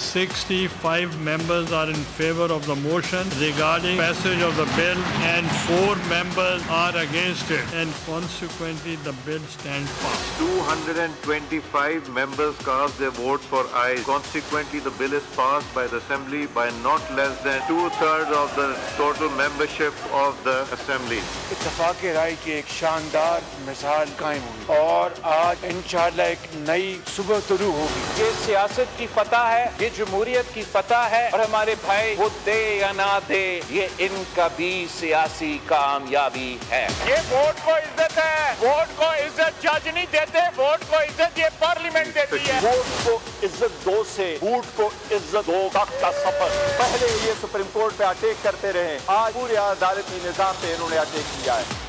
65 members are in favor of the motion regarding passage of the bill and 4 members are against it, and consequently the bill stands fast. 225 members cast their vote for aye. Consequently, the bill is passed by the Assembly by not less than 2/3 of the total membership of the Assembly. اتفاق رائے کی ایک شاندار مثال قائم ہوئی اور آج انشاءاللہ ایک نئی صبح طلوع ہوگی. یہ سیاست کی فتح ہے, یہ جمہوریت کی فتح ہے, اور ہمارے بھائی وہ دے یا نہ دے, یہ ان کا بھی سیاسی کامیابی ہے. یہ ووٹ کو عزت ہے, ووٹ کو عزت جج نہیں دیتے, ووٹ کو عزت یہ پارلیمنٹ دیتی ہے. ووٹ کو عزت دو سے ووٹ کو عزت دو تک کا سفر. پہلے یہ سپریم کورٹ پہ اٹیک کرتے رہے, آج پورے عدالتی نظام پہ انہوں نے اٹیک کیا ہے.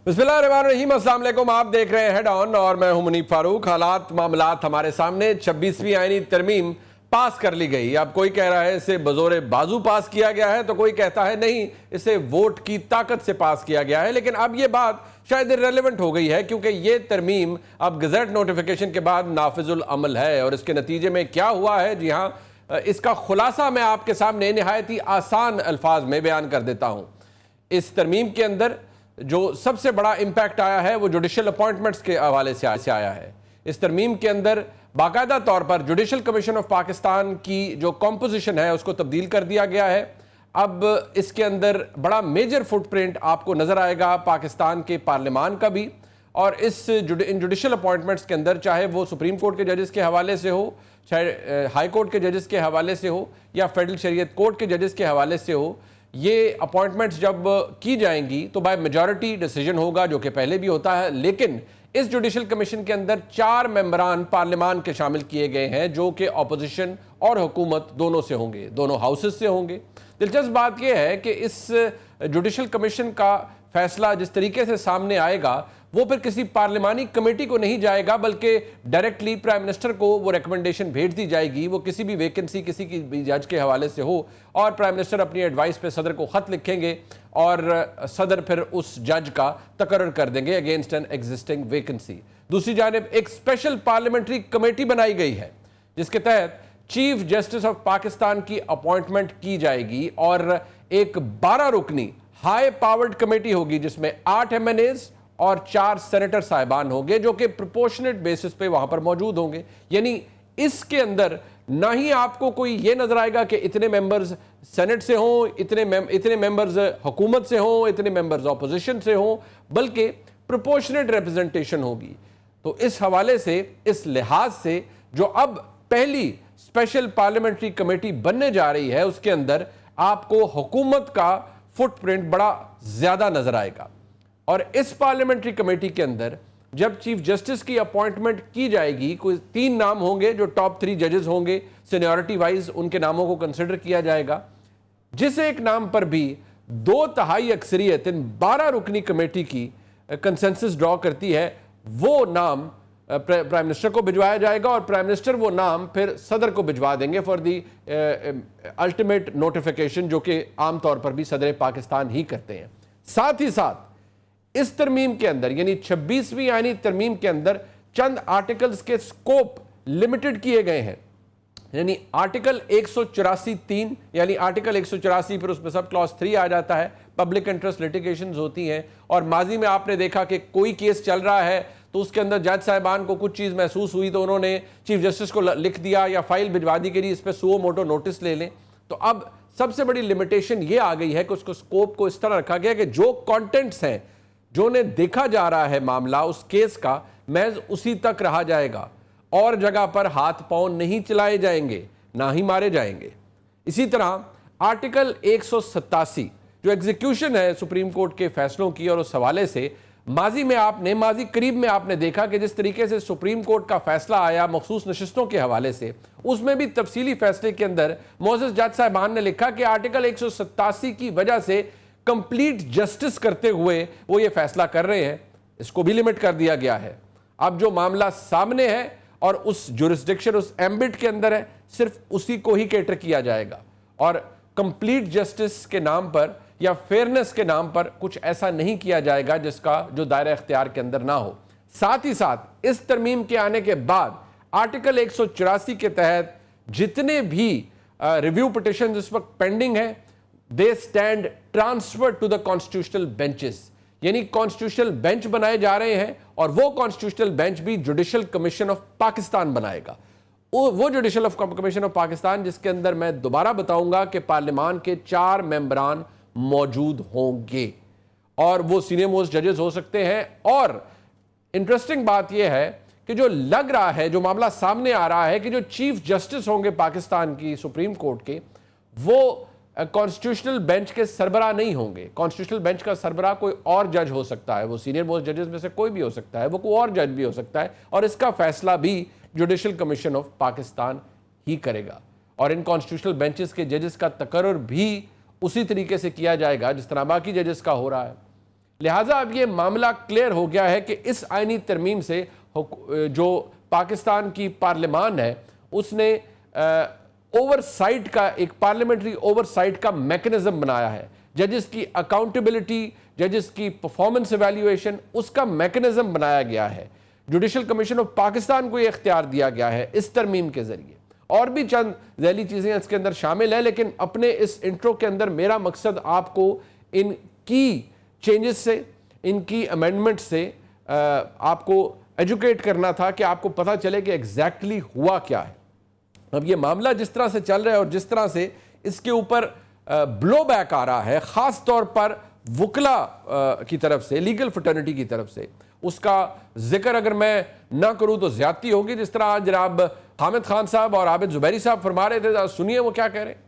بسم اللہ الرحمن الرحیم. السلام علیکم, آپ دیکھ رہے ہیں ہیڈ آن اور میں ہوں منیب فاروق. حالات معاملات ہمارے سامنے. 26ویں آئینی ترمیم پاس کر لی گئی. اب کوئی کہہ رہا ہے اسے بزور بازو پاس کیا گیا ہے, تو کوئی کہتا ہے نہیں اسے ووٹ کی طاقت سے پاس کیا گیا ہے. لیکن اب یہ بات شاید ریلیونٹ ہو گئی ہے کیونکہ یہ ترمیم اب گزٹ نوٹیفیکیشن کے بعد نافذ العمل ہے. اور اس کے نتیجے میں کیا ہوا ہے, جی ہاں, اس کا خلاصہ میں آپ کے سامنے نہایت ہی آسان الفاظ میں بیان کر دیتا ہوں. اس ترمیم کے اندر جو سب سے بڑا امپیکٹ آیا ہے وہ جوڈیشل اپوائنٹمنٹس کے حوالے سے آیا ہے. اس ترمیم کے اندر باقاعدہ طور پر جوڈیشل کمیشن آف پاکستان کی جو کمپوزیشن ہے اس کو تبدیل کر دیا گیا ہے. اب اس کے اندر بڑا میجر فٹ پرنٹ آپ کو نظر آئے گا پاکستان کے پارلیمان کا بھی. اور ان جوڈیشل اپوائنٹمنٹس کے اندر چاہے وہ سپریم کورٹ کے ججز کے حوالے سے ہو, چاہے ہائی کورٹ کے ججز کے حوالے سے ہو, یا فیڈرل شریعت کورٹ کے ججز کے حوالے سے ہو, یہ اپوائنٹمنٹس جب کی جائیں گی تو بائی میجورٹی ڈیسیجن ہوگا, جو کہ پہلے بھی ہوتا ہے. لیکن اس جوڈیشل کمیشن کے اندر 4 ممبران پارلیمان کے شامل کیے گئے ہیں جو کہ اپوزیشن اور حکومت دونوں سے ہوں گے, دونوں ہاؤسز سے ہوں گے. دلچسپ بات یہ ہے کہ اس جوڈیشل کمیشن کا فیصلہ جس طریقے سے سامنے آئے گا وہ پھر کسی پارلیمانی کمیٹی کو نہیں جائے گا, بلکہ ڈائریکٹلی پرائم منسٹر کو وہ ریکمنڈیشن بھیج دی جائے گی. وہ کسی بھی ویکنسی کسی کی بھی جج کے حوالے سے ہو, اور پرائم منسٹر اپنی ایڈوائس پہ صدر کو خط لکھیں گے اور صدر پھر اس جج کا تقرر کر دیں گے اگینسٹ این ایگزسٹنگ ویکنسی. دوسری جانب ایک اسپیشل پارلیمنٹری کمیٹی بنائی گئی ہے جس کے تحت چیف جسٹس آف پاکستان کی اپوائنٹمنٹ کی جائے گی, اور ایک 12 رکنی ہائی پاورڈ کمیٹی ہوگی جس میں 8 MNAs اور 4 سینیٹر صاحبان ہوں گے جو کہ پروپورشنیٹ بیسس پہ وہاں پر موجود ہوں گے. یعنی اس کے اندر نہ ہی آپ کو کوئی یہ نظر آئے گا کہ اتنے ممبرز سینٹ سے ہوں, اتنے ممبرز حکومت سے ہوں, اتنے ممبرز اپوزیشن سے ہوں, بلکہ پروپورشنیٹ ریپرزنٹیشن ہوگی. تو اس حوالے سے, اس لحاظ سے جو اب پہلی اسپیشل پارلیمنٹری کمیٹی بننے جا رہی ہے اس کے اندر آپ کو حکومت کا فٹ پرنٹ بڑا زیادہ نظر آئے گا. اور اس پارلیمنٹری کمیٹی کے اندر جب چیف جسٹس کی اپوائنٹمنٹ کی جائے گی, کوئی 3 نام ہوں گے جو ٹاپ 3 ججز ہوں گے, سینیورٹی وائز ان کے ناموں کو کنسیڈر کیا جائے گا. جس ایک نام پر بھی 2/3 اکثریت ان 12 رکنی کمیٹی کی کنسنسس ڈرا کرتی ہے, وہ نام پرائم منسٹر کو بھجوایا جائے گا, اور پرائم منسٹر وہ نام پھر صدر کو بھجوا دیں گے فار دی الٹیمیٹ نوٹیفیکیشن, جو کہ عام طور پر بھی صدر پاکستان ہی کرتے ہیں. ساتھ ہی ساتھ اس ترمیم کے اندر یعنی 26ویں آئینی ترمیم کے اندر چند آرٹیکلز کے سکوپ لمیٹڈ کیے گئے ہیں. یعنی آرٹیکل 184(3) یعنی آرٹیکل 184 پھر اس میں سب کلاس 3 آ جاتا ہے, پبلک انٹرسٹ لیٹیگیشنز ہوتی ہیں. اور ماضی میں آپ نے دیکھا کہ کوئی کیس چل رہا ہے تو اس کے اندر جج صاحبان کو کچھ چیز محسوس ہوئی تو انہوں نے چیف جسٹس کو لکھ دیا یا فائل بھجوا دی کہ اس پہ سو موٹو نوٹس لے لیں. تو اب سب سے بڑی لمیٹیشن یہ آ گئی ہے کہ اس کو سکوپ کو اس طرح رکھا گیا کہ جو کانٹینٹس ہیں, جو نے دیکھا جا رہا ہے معاملہ اس کیس کا, محض اسی تک رہا جائے گا, اور جگہ پر ہاتھ پاؤں نہیں چلائے جائیں گے, نہ ہی مارے جائیں گے. اسی طرح آرٹیکل 187 جو ایگزیکیوشن ہے سپریم کورٹ کے فیصلوں کی, اور اس حوالے سے ماضی قریب میں آپ نے دیکھا کہ جس طریقے سے سپریم کورٹ کا فیصلہ آیا مخصوص نشستوں کے حوالے سے, اس میں بھی تفصیلی فیصلے کے اندر معزز جج صاحبان نے لکھا کہ آرٹیکل 187 کی وجہ سے کمپلیٹ جسٹس کرتے ہوئے وہ یہ فیصلہ کر رہے ہیں, اس کو بھی لمٹ کر دیا گیا ہے. اب جو معاملہ سامنے ہے اور اس جورسڈکشن, اس ایمبٹ کے اندر ہے, صرف اسی کو ہی کیٹر کیا جائے گا, اور کمپلیٹ جسٹس کے نام پر یا فیئرنس کے نام پر کچھ ایسا نہیں کیا جائے گا جو دائرہ اختیار کے اندر نہ ہو. ساتھ ہی ساتھ اس ترمیم کے آنے کے بعد آرٹیکل 184 کے تحت جتنے بھی ریویو پٹیشن اس وقت پینڈنگ ہیں they stand transfer to the constitutional benches, یعنی کانسٹیٹیوشنل بینچ بنائے جا رہے ہیں اور وہ کانسٹیٹیوشنل بینچ بھی جوڈیشل کمیشن آف پاکستان بنائے گا۔ وہ جوڈیشل کمیشن آف پاکستان جس کے اندر میں دوبارہ بتاؤں گا کہ پارلیمان کے 4 ممبران موجود ہوں گے اور وہ سینئر موسٹ ججز ہو سکتے ہیں۔ اور انٹرسٹنگ بات یہ ہے کہ جو لگ رہا ہے، جو معاملہ سامنے آ رہا ہے کہ جو چیف جسٹس ہوں گے پاکستان کی سپریم کورٹ کے، وہ کانسٹیٹیوشنل بینچ کے سربراہ نہیں ہوں گے۔ کانسٹیٹیوشنل بینچ کا سربراہ کوئی اور جج ہو سکتا ہے، وہ سینئر موسٹ ججز میں سے کوئی بھی ہو سکتا ہے، وہ کوئی اور جج بھی ہو سکتا ہے، اور اس کا فیصلہ بھی جوڈیشل کمیشن آف پاکستان ہی کرے گا۔ اور ان کانسٹیٹیوشنل بینچز کے ججز کا تقرر بھی اسی طریقے سے کیا جائے گا جس طرح باقی ججز کا ہو رہا ہے۔ لہٰذا اب یہ معاملہ کلیئر ہو گیا ہے کہ اس آئینی ترمیم سے جو پاکستان کی پارلیمان ہے اس نے اوور سائٹ کا ایک پارلیمنٹری اوور سائٹ کا میکنزم بنایا ہے، ججز کی اکاؤنٹیبلٹی، ججز کی پرفارمنس ایویلیویشن، اس کا میکنزم بنایا گیا ہے۔ جوڈیشل کمیشن آف پاکستان کو یہ اختیار دیا گیا ہے اس ترمیم کے ذریعے۔ اور بھی چند ذیلی چیزیں اس کے اندر شامل ہیں، لیکن اپنے اس انٹرو کے اندر میرا مقصد آپ کو ان کی چینجز سے، ان کی امینڈمنٹ سے آپ کو ایجوکیٹ کرنا تھا کہ آپ کو پتہ چلے کہ ایگزیکٹلی ہوا کیا ہے۔ اب یہ معاملہ جس طرح سے چل رہا ہے اور جس طرح سے اس کے اوپر بلو بیک آ رہا ہے، خاص طور پر وکلا کی طرف سے، لیگل فٹرنیٹی کی طرف سے، اس کا ذکر اگر میں نہ کروں تو زیادتی ہوگی۔ جس طرح جناب حامد خان صاحب اور عابد زبیری صاحب فرما رہے تھے، سنیے وہ کیا کہہ رہے ہیں۔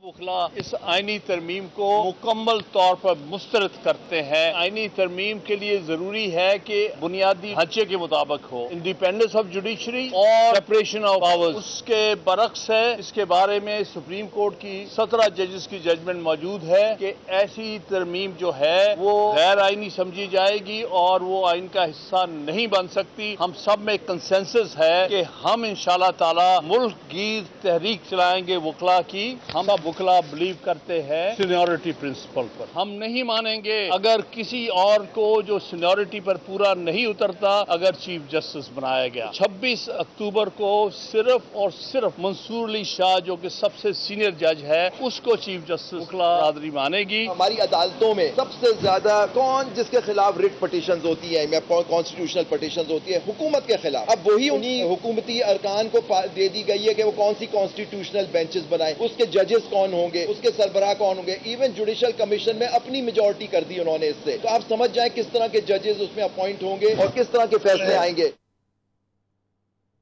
وکلا اس آئینی ترمیم کو مکمل طور پر مسترد کرتے ہیں۔ آئینی ترمیم کے لیے ضروری ہے کہ بنیادی ڈھانچے کے مطابق ہو، انڈیپینڈنس آف جوڈیشری اور سیپریشن آف پاورز۔ اس کے برعکس ہے، اس کے بارے میں سپریم کورٹ کی 17 ججز کی ججمنٹ موجود ہے کہ ایسی ترمیم جو ہے وہ غیر آئینی سمجھی جائے گی اور وہ آئین کا حصہ نہیں بن سکتی۔ ہم سب میں کنسنسس ہے کہ ہم انشاءاللہ تعالی ملک گیر تحریک چلائیں گے وکلا کی۔ ہم وکلا بلیو کرتے ہیں سینیورٹی پرنسپل پر، ہم نہیں مانیں گے اگر کسی اور کو جو سینیورٹی پر پورا نہیں اترتا اگر چیف جسٹس بنایا گیا۔ 26 اکتوبر کو صرف اور صرف منصور علی شاہ جو کہ سب سے سینئر جج ہے اس کو چیف جسٹس وکلا برادری مانے گی۔ ہماری عدالتوں میں سب سے زیادہ کون جس کے خلاف ریٹ پٹیشنز ہوتی ہیں یا کانسٹیٹیوشنل پٹیشنز ہوتی ہے؟ حکومت کے خلاف۔ اب وہی انہی حکومتی ارکان کو دے دی گئی ہے کہ وہ کون سی کانسٹیٹیوشنل بینچز بنائیں، اس کے ججز کون ہوں گے، اس کے سربراہ کون ہوں گے۔ ایون جوڈیشل کمیشن میں اپنی میجورٹی کر دی انہوں نے اس سے، تو آپ سمجھ جائیں کس طرح کے ججز اس میں اپوائنٹ ہوں گے اور کس طرح کے فیصلے آئیں گے۔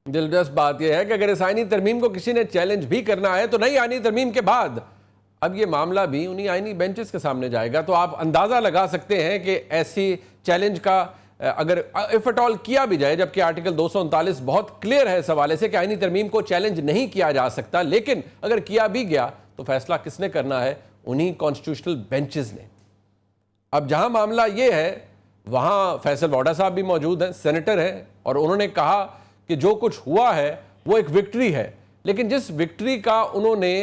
دلچسپ بات یہ ہے کہ اگر اس آئینی ترمیم کو کسی نے چیلنج بھی کرنا ہے تو نئی آئینی ترمیم کے بعد اب یہ معاملہ بھی انہی آئینی بینچز کے سامنے جائے گا، تو آپ اندازہ لگا سکتے ہیں کہ ایسی چیلنج کا اگر اف ایٹ آل کیا بھی جائے، جبکہ آرٹیکل 239 بہت کلیئر ہے اس حوالے سے کہ آئینی ترمیم کو چیلنج نہیں کیا جا سکتا، لیکن اگر کیا بھی گیا تو فیصلہ کس نے کرنا ہے؟ انہی کانسٹیٹیوشنل بینچز نے۔ اب جہاں معاملہ یہ ہے وہاں فیصل واڈا صاحب بھی موجود ہیں، سینیٹر ہیں، اور انہوں نے کہا کہ جو کچھ ہوا ہے وہ ایک وکٹری ہے، لیکن جس وکٹری کا انہوں نے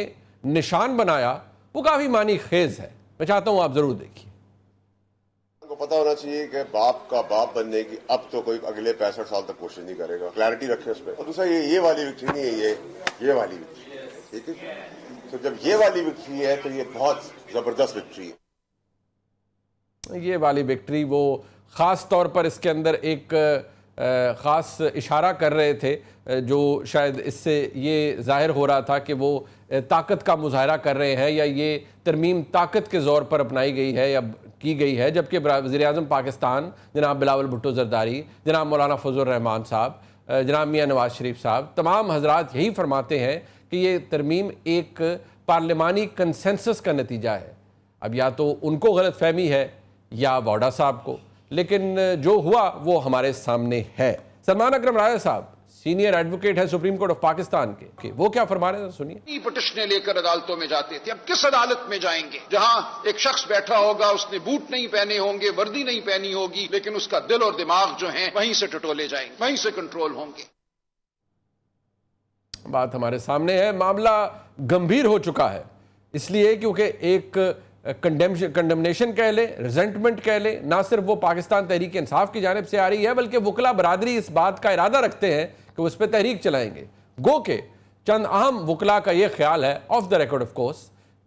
نشان بنایا وہ کافی معنی خیز ہے۔ میں چاہتا ہوں آپ ضرور دیکھیے۔ کو پتا ہونا چاہیے کہ باپ کا باپ بننے کی اب تو کوئی اگلے 65 سال تک کوشش نہیں کرے گا، کلیئرٹی رکھے اس پہ۔ اور دوسرا یہ والی وکٹری نہیں ہے، یہ والی وکٹری ہے، ٹھیک ہے؟ تو جب یہ والی وکٹری ہے تو یہ بہت زبردست وکٹری ہے۔ یہ والی وکٹری وہ خاص طور پر اس کے اندر ایک خاص اشارہ کر رہے تھے جو شاید اس سے یہ ظاہر ہو رہا تھا کہ وہ طاقت کا مظاہرہ کر رہے ہیں یا یہ ترمیم طاقت کے زور پر اپنائی گئی ہے یا کی گئی ہے، جبکہ وزیر اعظم پاکستان جناب بلاول بھٹو زرداری، جناب مولانا فضل الرحمان صاحب، جناب میاں نواز شریف صاحب، تمام حضرات یہی فرماتے ہیں کہ یہ ترمیم ایک پارلیمانی کنسنسس کا نتیجہ ہے۔ اب یا تو ان کو غلط فہمی ہے یا واڈا صاحب کو، لیکن جو ہوا وہ ہمارے سامنے ہے۔ سلمان اکرم راجہ صاحب سینئر ایڈوکیٹ ہے سپریم کورٹ آف پاکستان کے، وہ کیا فرما رہے ہیں سنیے۔ پٹیشنیں لے کر عدالتوں میں جاتے تھے، اب کس عدالت میں جائیں گے جہاں ایک شخص بیٹھا ہوگا، اس نے بوٹ نہیں پہنے ہوں گے، وردی نہیں پہنی ہوگی، لیکن اس کا دل اور دماغ جو ہیں وہیں سے ٹٹولے جائیں گے، وہیں سے کنٹرول ہوں گے۔ بات ہمارے سامنے ہے، معاملہ گمبھیر ہو چکا ہے، اس لیے کیونکہ ایک کنڈمنیشن کہہ لیں, ریزنٹمنٹ کہہ لیں, نہ صرف وہ پاکستان تحریک انصاف کی جانب سے آ رہی ہے بلکہ وکلا برادری اس بات کا ارادہ رکھتے ہیں کہ وہ اس پہ تحریک چلائیں گے. گو کہ چند اہم وکلا کا یہ خیال ہے, of the record of course,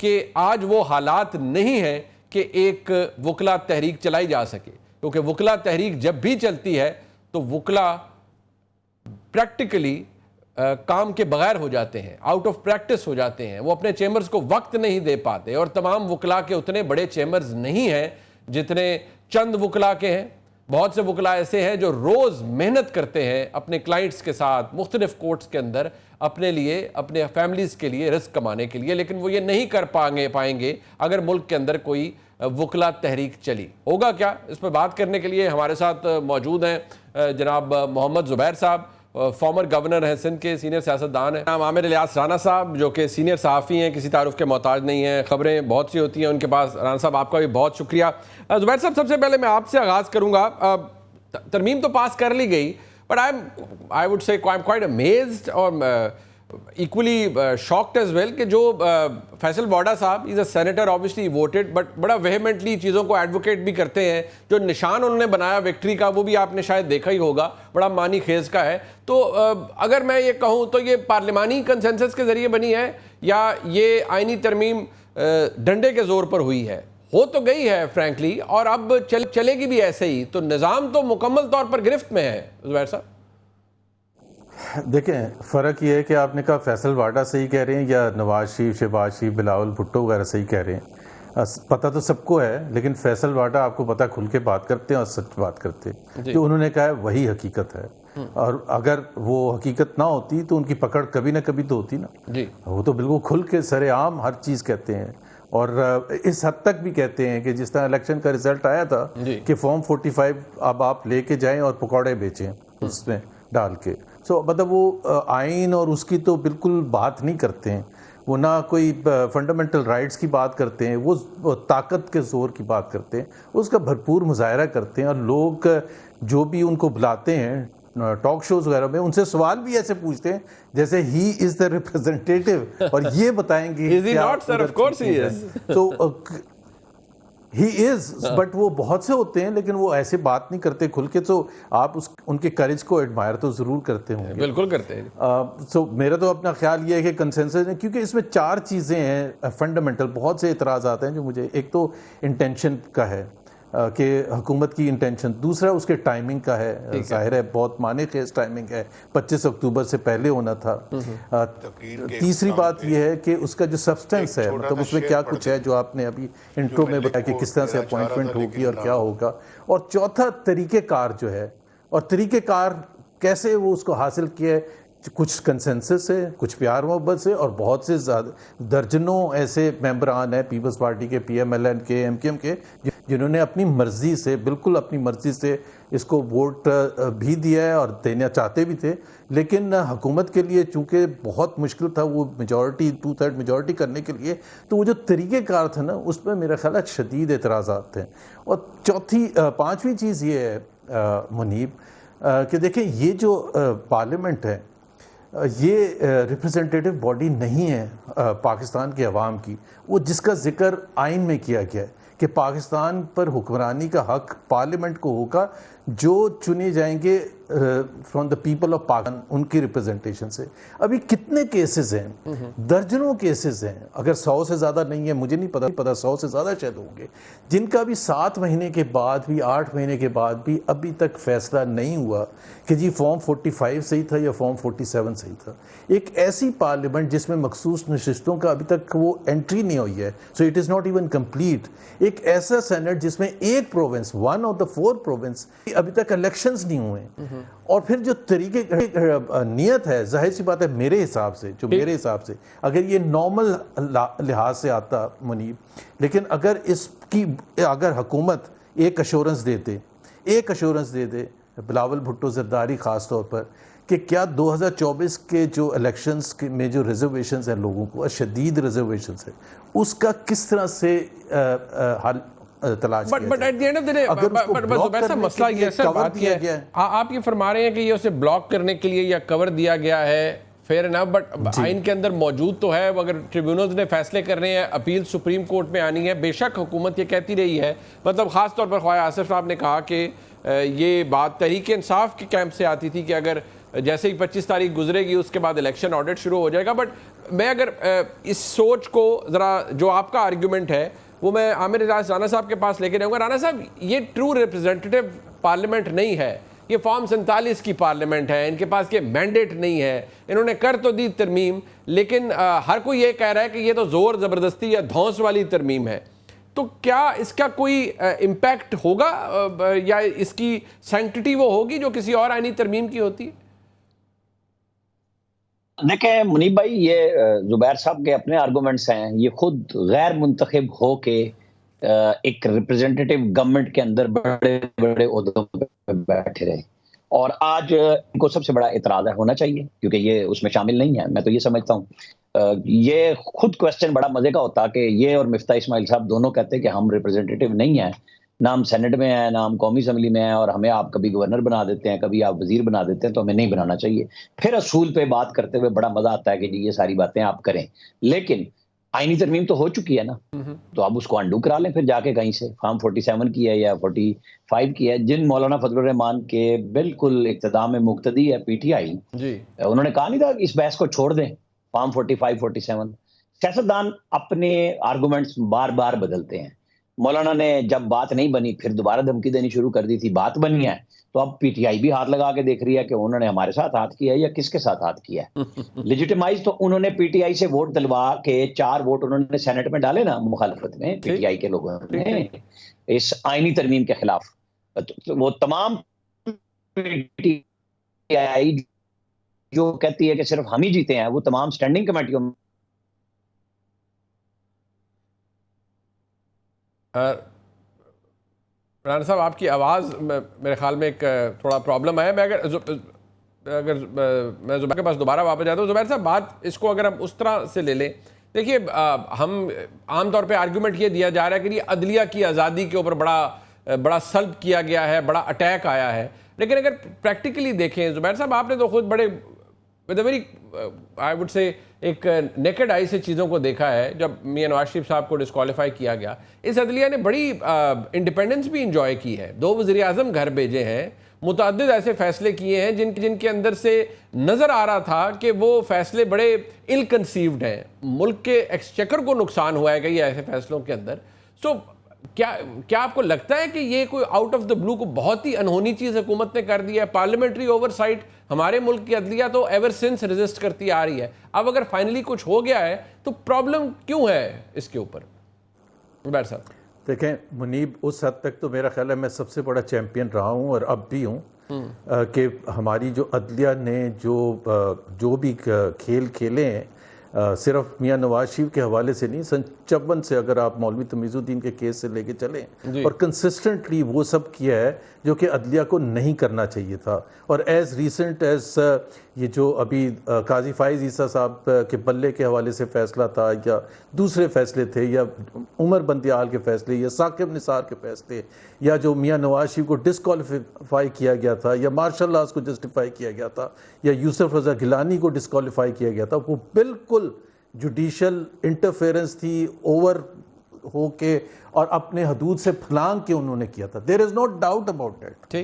کہ آج وہ حالات نہیں ہیں کہ ایک وکلا تحریک چلائی جا سکے, کیونکہ وکلا تحریک جب بھی چلتی ہے تو وکلا پریکٹیکلی کام کے بغیر ہو جاتے ہیں, آؤٹ آف پریکٹس ہو جاتے ہیں, وہ اپنے چیمبرز کو وقت نہیں دے پاتے, اور تمام وکلا کے اتنے بڑے چیمبرز نہیں ہیں جتنے چند وکلا کے ہیں. بہت سے وکلا ایسے ہیں جو روز محنت کرتے ہیں اپنے کلائنٹس کے ساتھ مختلف کورٹس کے اندر اپنے لیے, اپنے فیملیز کے لیے رزق کمانے کے لیے, لیکن وہ یہ نہیں کر پائیں گے اگر ملک کے اندر کوئی وکلا تحریک چلی. ہوگا کیا, اس پہ بات کرنے کے لیے ہمارے ساتھ موجود ہیں جناب محمد زبیر صاحب, فارمر گورنر ہیں سندھ کے, سینئر سیاستدان ہیں. عامر الیاس رانا صاحب جو کہ سینئر صحافی ہیں, کسی تعارف کے محتاج نہیں ہیں, خبریں بہت سی ہوتی ہیں ان کے پاس. رانا صاحب آپ کا بھی بہت شکریہ. زبیر صاحب سب سے پہلے میں آپ سے آغاز کروں گا. ترمیم تو پاس کر لی گئی, but I would say I'm quite amazed اور equally shocked as well کہ جو فیصل واڈا صاحب, he's a senator, obviously voted, but بڑا vehemently چیزوں کو ایڈوکیٹ بھی کرتے ہیں. جو نشان انہوں نے بنایا وکٹری کا وہ بھی آپ نے شاید دیکھا ہی ہوگا, بڑا معنی خیز کا ہے. تو اگر میں یہ کہوں تو یہ پارلیمانی کنسنسس کے ذریعے بنی ہے یا یہ آئینی ترمیم ڈنڈے کے زور پر ہوئی ہے؟ ہو تو گئی ہے فرینکلی, اور اب چلے گی بھی ایسے ہی, تو نظام تو مکمل طور پر گرفت میں ہے. زبیر صاحب دیکھیں, فرق یہ ہے کہ آپ نے کہا فیصل واڈا صحیح کہہ رہے ہیں یا نواز شریف, شہباز شریف, بلاول بھٹو وغیرہ صحیح کہہ رہے ہیں. پتہ تو سب کو ہے, لیکن فیصل واڈا آپ کو پتہ کھل کے بات کرتے ہیں اور سچ بات کرتے ہیں. جو انہوں نے کہا ہے وہی حقیقت ہے, اور اگر وہ حقیقت نہ ہوتی تو ان کی پکڑ کبھی نہ کبھی تو ہوتی نا. وہ تو بالکل کھل کے سر عام ہر چیز کہتے ہیں, اور اس حد تک بھی کہتے ہیں کہ جس طرح الیکشن کا رزلٹ آیا تھا کہ فارم 45 اب آپ لے کے جائیں اور پکوڑے بیچیں اس میں ڈال کے. مطلب وہ آئین اور اس کی تو بالکل بات نہیں کرتے ہیں, وہ نہ کوئی فنڈامنٹل رائٹس کی بات کرتے ہیں, وہ طاقت کے زور کی بات کرتے ہیں, اس کا بھرپور مظاہرہ کرتے ہیں. اور لوگ جو بھی ان کو بلاتے ہیں ٹاک شوز وغیرہ میں, ان سے سوال بھی ایسے پوچھتے ہیں جیسے ہی از دا ریپرزینٹیٹو, اور یہ بتائیں گے ہی از, بٹ وہ بہت سے ہوتے ہیں لیکن وہ ایسے بات نہیں کرتے کھل کے. تو آپ ان کے کریج کو ایڈمائر تو ضرور کرتے ہوں گے. بالکل کرتے ہیں. میرا تو اپنا خیال یہ ہے کہ کنسنسس ہے, کیونکہ اس میں 4 چیزیں ہیں فنڈامنٹل. بہت سے اعتراضات ہیں جو مجھے, ایک تو انٹینشن کا ہے کہ حکومت کی انٹینشن, دوسرا اس کے ٹائمنگ کا ہے, ظاہر ہے بہت معنی خیز ٹائمنگ ہے, 25 اکتوبر سے پہلے ہونا تھا. تیسری بات یہ ہے کہ اس کا جو سبسٹنس ہے, مطلب اس میں کیا کچھ ہے جو آپ نے ابھی انٹرو میں بتایا کہ کس طرح سے اپوائنٹمنٹ ہوگی اور کیا ہوگا. اور چوتھا طریقہ کار جو ہے, اور طریقہ کار کیسے وہ اس کو حاصل کیا ہے, کچھ کنسنسس سے, کچھ پیار محبت سے, اور بہت سے درجنوں ایسے ممبران ہیں پیپلز پارٹی کے, پی ایم ایل این کے, ایم کیو ایم کے, جنہوں نے اپنی مرضی سے, بالکل اپنی مرضی سے اس کو ووٹ بھی دیا ہے اور دینا چاہتے بھی تھے. لیکن حکومت کے لیے چونکہ بہت مشکل تھا وہ میجورٹی 2/3 میجورٹی کرنے کے لیے, تو وہ جو طریقہ کار تھا نا اس پہ میرا خیال ہے شدید اعتراضات تھے. اور پانچویں چیز یہ ہے منیب کہ دیکھیں یہ جو پارلیمنٹ ہے یہ ریپرزینٹیٹیو باڈی نہیں ہے پاکستان کے عوام کی. وہ جس کا ذکر آئین میں کیا گیا ہے کہ پاکستان پر حکمرانی کا حق پارلیمنٹ کو ہوگا جو چنے جائیں گے from the people of Pakistan, ان کی ریپرزنٹیشن سے. ابھی کتنے کیسز ہیں, درجنوں کیسز ہیں, اگر 100 سے زیادہ نہیں ہے مجھے نہیں پتا 100 سے زیادہ شاید ہوں گے, جن کا بھی 7 مہینے کے بعد بھی 8 مہینے کے بعد بھی ابھی تک فیصلہ نہیں ہوا کہ جی فارم 45 صحیح تھا یا فارم 47 صحیح تھا. ایک ایسی پارلیمنٹ جس میں مخصوص نشستوں کا ابھی تک وہ انٹری نہیں ہوئی ہے, so it is not even complete. ایک ایسا سینٹ جس میں ایک پروونس, 1 آف دا 4 پروونس ابھی تک الیکشنز نہیں ہوئے. اور پھر جو طریقے نیت ہے, ظاہر سی بات ہے میرے حساب سے اگر یہ نارمل لحاظ سے آتا منیب, لیکن اگر حکومت ایک ایشورنس دے دے بلاول بھٹو زرداری خاص طور پر کہ کیا 2024 کے جو الیکشنز میں جو ریزرویشنز ہیں لوگوں کو, شدید ریزرویشنز ہیں, اس کا کس طرح سے حل تلاش مسئلہ یہ سر بات کیا ہے, آپ یہ فرما رہے ہیں کہ یہ اسے بلاک کرنے کے لیے یا کور دیا گیا ہے فیئر انف، بٹ آئین کے اندر موجود تو ہے، اگر ٹریبیونلز نے فیصلے کرنے ہیں، اپیل سپریم کورٹ میں آنی ہے. بے شک حکومت یہ کہتی رہی ہے، مطلب خاص طور پر خواجہ آصف صاحب نے کہا کہ یہ بات تحریک انصاف کے کیمپ سے آتی تھی کہ اگر جیسے ہی 25 تاریخ گزرے گی اس کے بعد الیکشن آڈٹ شروع ہو جائے گا. بٹ میں اگر اس سوچ کو ذرا، جو آپ کا آرگیومنٹ ہے وہ میں عامر اعجاز رانا صاحب کے پاس لے کے جاؤں گا. رانا صاحب، یہ ٹرو ریپرزینٹیو پارلیمنٹ نہیں ہے، یہ فارم 47 کی پارلیمنٹ ہے، ان کے پاس یہ مینڈیٹ نہیں ہے. انہوں نے کر تو دی ترمیم، لیکن ہر کوئی یہ کہہ رہا ہے کہ یہ تو زور زبردستی یا دھونس والی ترمیم ہے. تو کیا اس کا کوئی امپیکٹ ہوگا یا اس کی سینکٹیٹی وہ ہوگی جو کسی اور آئینی ترمیم کی ہوتی ہے؟ دیکھیں منیب بھائی، یہ زبیر صاحب کے اپنے آرگومنٹس ہیں. یہ خود غیر منتخب ہو کے ایک ریپرزینٹیٹیو گورنمنٹ کے اندر بڑے بڑے عہدوں پہ بیٹھے رہے، اور آج ان کو سب سے بڑا اعتراض ہونا چاہیے کیونکہ یہ اس میں شامل نہیں ہے. میں تو یہ سمجھتا ہوں یہ خود کویسچن بڑا مزے کا ہوتا کہ یہ اور مفتاح اسماعیل صاحب دونوں کہتے کہ ہم ریپرزینٹیٹیو نہیں ہیں، نہ ہم سینٹ میں ہیں، نہ ہم قومی اسمبلی میں ہیں، اور ہمیں آپ کبھی گورنر بنا دیتے ہیں، کبھی آپ وزیر بنا دیتے ہیں، تو ہمیں نہیں بنانا چاہیے. پھر اصول پہ بات کرتے ہوئے بڑا مزہ آتا ہے کہ جی یہ ساری باتیں آپ کریں. لیکن آئینی ترمیم تو ہو چکی ہے نا، تو آپ اس کو انڈو کرا لیں پھر جا کے کہیں سے. فارم 47 کی ہے یا 45 کی ہے. جن مولانا فضل الرحمان کے بالکل اقتداء میں مقتدی ہے پی ٹی آئی، انہوں نے کہا نہیں تھا اس بحث کو چھوڑ دیں فارم 45 47. سیاستدان اپنے آرگومنٹس بار بار بدلتے ہیں. مولانا نے جب بات نہیں بنی پھر دوبارہ دھمکی دینی شروع کر دی تھی، بات بنی ہے تو اب پی ٹی آئی بھی ہاتھ لگا کے دیکھ رہی ہے کہ انہوں نے ہمارے ساتھ ہاتھ کیا ہے یا کس کے ساتھ ہاتھ کیا ہے. لیجیٹیمائز تو انہوں نے پی ٹی آئی سے ووٹ دلوا کے 4 ووٹ انہوں نے سینٹ میں ڈالے نا مخالفت میں، پی ٹی آئی کے لوگوں نے اس آئینی ترمیم کے خلاف. وہ تمام پی ٹی آئی جو کہتی ہے کہ صرف ہم ہی جیتے ہیں، وہ تمام سٹینڈنگ کمیٹیوں میں. رانا صاحب، آپ کی آواز میرے خیال میں ایک تھوڑا پرابلم ہے. میں میں زبیر کے پاس دوبارہ واپس جاتا ہوں. زبیر صاحب، بات اس کو اگر ہم اس طرح سے لے لیں، دیکھیے ہم عام طور پہ آرگیومنٹ یہ دیا جا رہا ہے کہ یہ عدلیہ کی آزادی کے اوپر بڑا سلب کیا گیا ہے، بڑا اٹیک آیا ہے. لیکن اگر پریکٹیکلی دیکھیں زبیر صاحب، آپ نے تو خود بڑے ویری آئی وڈ سے ایک نیکڈ آئی سے چیزوں کو دیکھا ہے. جب میاں نواز شریف صاحب کو ڈسکوالیفائی کیا گیا، اس عدلیہ نے بڑی انڈیپینڈنس بھی انجوائے کی ہے. 2 وزیر اعظم گھر بھیجے ہیں، متعدد ایسے فیصلے کیے ہیں جن کے اندر سے نظر آ رہا تھا کہ وہ فیصلے بڑے ایل کنسیوڈ ہیں. ملک کے ایکسچیکر کو نقصان ہوا ہے کئی ایسے فیصلوں کے اندر. سو کیا آپ کو لگتا ہے کہ یہ کوئی آؤٹ آف دا بلو کو بہت ہی انہونی چیز حکومت نے کر دی ہے؟ پارلیمنٹری اوور سائٹ ہمارے ملک کی عدلیہ تو ایور سنس ریزسٹ کرتی آ رہی ہے. اب اگر فائنلی کچھ ہو گیا ہے تو پرابلم کیوں ہے اس کے اوپر؟ زبیر صاحب دیکھیں منیب، اس حد تک تو میرا خیال ہے میں سب سے بڑا چیمپئن رہا ہوں اور اب بھی ہوں کہ ہماری جو عدلیہ نے جو بھی کھیل کھیلے ہیں، صرف میاں نواز شریف کے حوالے سے نہیں، سن 54 سے اگر آپ مولوی تمیز الدین کے کیس سے لے کے چلیں، اور کنسسٹنٹلی وہ سب کیا ہے جو کہ عدلیہ کو نہیں کرنا چاہیے تھا. اور ایز ریسنٹ ایز یہ جو ابھی قاضی فائز عیسیٰ صاحب کے بلے کے حوالے سے فیصلہ تھا، یا دوسرے فیصلے تھے، یا عمر بندیال کے فیصلے، یا ثاقب نثار کے فیصلے، یا جو میاں نواز شریف کو ڈسکوالیفائی کیا گیا تھا، یا مارشل لاز کو جسٹیفائی کیا گیا تھا، یا یوسف رضا گیلانی کو ڈسکوالیفائی کیا گیا تھا، وہ بالکل جوڈیشل انٹرفیرنس تھی، اوور ہو کے اور اپنے حدود سے پھلانگ کے انہوں نے کیا تھا. دیر از نو ڈاؤٹ اباؤٹ دیٹ.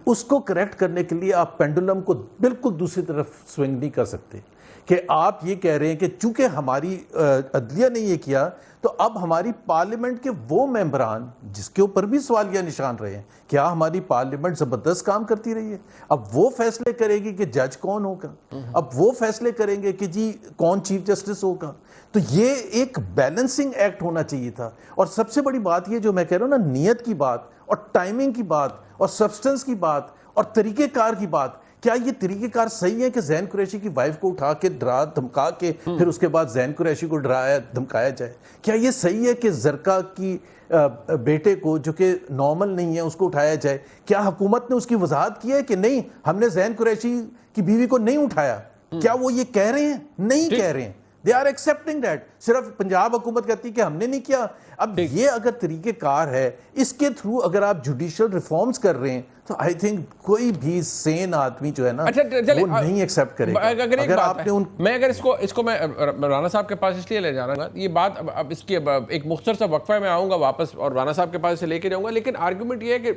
اس کو کریکٹ کرنے کے لیے آپ پینڈولم کو بالکل دوسری طرف سوئنگ نہیں کر سکتے کہ آپ یہ کہہ رہے ہیں کہ چونکہ ہماری عدلیہ نے یہ کیا تو اب ہماری پارلیمنٹ کے وہ ممبران جس کے اوپر بھی سوالیہ نشان رہے ہیں، کیا ہماری پارلیمنٹ زبردست کام کرتی رہی ہے؟ اب وہ فیصلے کرے گی کہ جج کون ہوگا، اب وہ فیصلے کریں گے کہ جی کون چیف جسٹس ہوگا. تو یہ ایک بیلنسنگ ایکٹ ہونا چاہیے تھا. اور سب سے بڑی بات یہ جو میں کہہ رہا ہوں نا، نیت کی بات اور ٹائمنگ کی بات اور سبسٹنس کی بات اور طریقہ کار کی بات، کیا یہ طریقہ کار صحیح ہے کہ زین قریشی کی وائف کو اٹھا کے ڈرا دھمکا کے پھر اس کے بعد زین قریشی کو ڈرایا دھمکایا جائے؟ کیا یہ صحیح ہے کہ زرقا کی بیٹے کو جو کہ نارمل نہیں ہے اس کو اٹھایا جائے؟ کیا حکومت نے اس کی وضاحت کی ہے کہ نہیں ہم نے زین قریشی کی بیوی کو نہیں اٹھایا؟ کیا وہ یہ کہہ رہے ہیں؟ نہیں کہہ رہے ہیں. They are accepting that. صرف پنجاب حکومت کہتی کہ ہم نے نہیں کیا. اب یہ اگر طریقہ کار ہے, اس کے تھرو اگر آپ جوڈیشل ریفارمز کر رہے ہیں تو آئی تھنک کوئی بھی سین آدمی جو ہے نا وہ نہیں ایکسیپٹ کرے گا. اگر آپ نے میں اگر اس کو میں رانا صاحب کے پاس اس لیے لے جا رہا ہوں, یہ بات اب اس کی ایک مختصر سا وقفہ میں آؤں گا واپس اور رانا صاحب کے پاس سے لے کے جاؤں گا, لیکن آرگومنٹ یہ ہے کہ